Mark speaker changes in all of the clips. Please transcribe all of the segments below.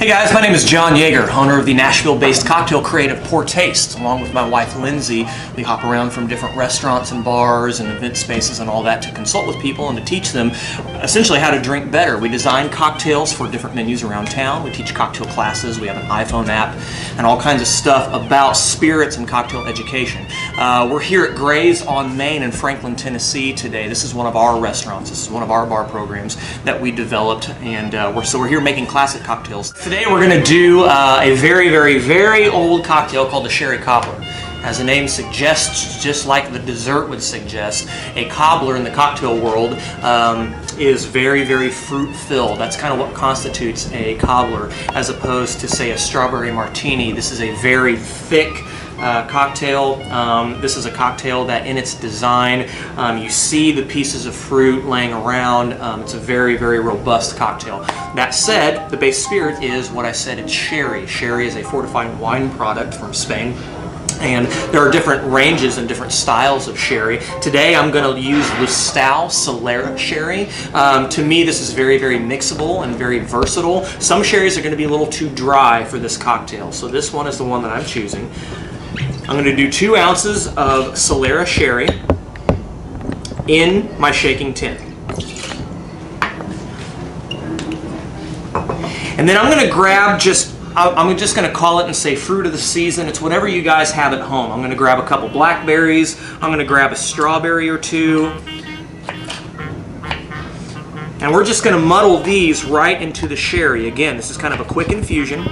Speaker 1: Hey guys, my name is Jon Yeager, owner of the Nashville-based cocktail creative Pour Taste. Along with my wife Lindsay, we hop around from different restaurants and bars and event spaces and all that to consult with people and to teach them essentially how to drink better. We design cocktails for different menus around town. We teach cocktail classes. We have an iPhone app and all kinds of stuff about spirits and cocktail education. We're here at Gray's on Main in Franklin, Tennessee today. This is one of our restaurants. This is one of our bar programs that we developed, and we're here making classic cocktails. Today we're going to do a very old cocktail called the Sherry Cobler. As the name suggests, just like the dessert would suggest, a cobbler in the cocktail world is very fruit-filled. That's kind of what constitutes a cobbler, as opposed to, say, a strawberry martini. This is a very thick cocktail. This is a cocktail that in its design, you see the pieces of fruit laying around. It's a very robust cocktail. That said, the base spirit is what I said, it's sherry. Sherry is a fortified wine product from Spain. And there are different ranges and different styles of sherry. Today I'm going to use Lustau Solera sherry. To me, this is very mixable and very versatile. Some sherries are going to be a little too dry for this cocktail, so this one is the one that I'm choosing. I'm going to do 2 ounces of Solera sherry in my shaking tin. And then I'm going to grab I'm just going to call it and say fruit of the season. It's whatever you guys have at home. I'm going to grab a couple blackberries. I'm going to grab a strawberry or 2. And we're just going to muddle these right into the sherry. Again, this is kind of a quick infusion.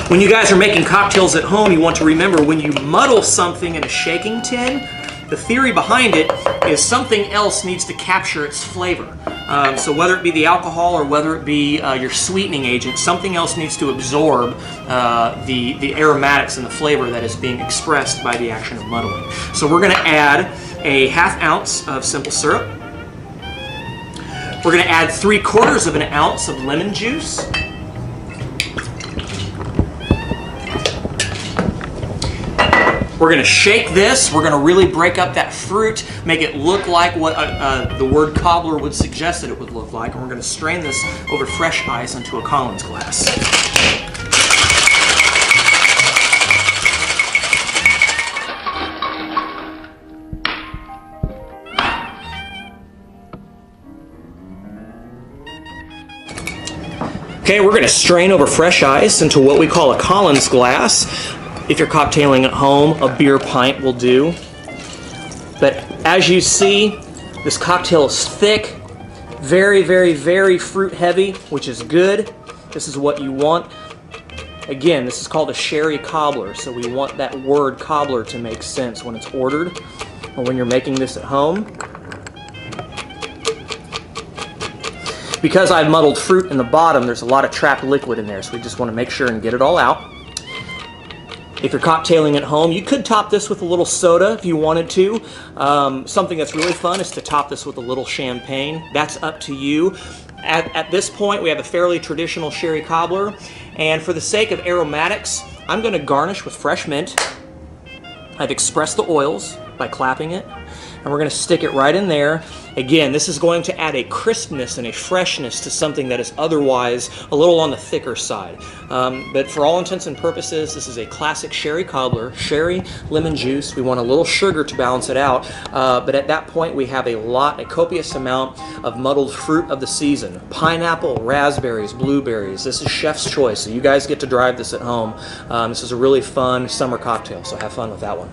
Speaker 1: When you guys are making cocktails at home, you want to remember when you muddle something in a shaking tin, the theory behind it is something else needs to capture its flavor. So whether it be the alcohol or whether it be your sweetening agent, something else needs to absorb the aromatics and the flavor that is being expressed by the action of muddling. So we're going to add a ½ ounce of simple syrup. We're going to add 3/4 of an ounce of lemon juice. We're going to shake this. We're going to really break up that fruit, make it look like what the word cobbler would suggest that it would look like. And we're going to strain this over fresh ice into a Collins glass. Okay, we're going to strain over fresh ice into what we call a Collins glass. If you're cocktailing at home, a beer pint will do. But as you see, this cocktail is thick, very fruit heavy, which is good. This is what you want. Again, this is called a sherry cobbler, so we want that word cobbler to make sense when it's ordered or when you're making this at home. Because I've muddled fruit in the bottom, there's a lot of trapped liquid in there, so we just want to make sure and get it all out. If you're cocktailing at home, you could top this with a little soda if you wanted to. Something that's really fun is to top this with a little champagne. That's up to you. At this point, we have a fairly traditional sherry cobbler, and for the sake of aromatics, I'm going to garnish with fresh mint. I've expressed the oils by clapping it, and we're going to stick it right in there. Again, this is going to add a crispness and a freshness to something that is otherwise a little on the thicker side. But for all intents and purposes, this is a classic sherry cobbler. Sherry, lemon juice. We want a little sugar to balance it out. But at that point, we have a copious amount of muddled fruit of the season. Pineapple, raspberries, blueberries. This is chef's choice, so you guys get to drive this at home. This is a really fun summer cocktail, so have fun with that one.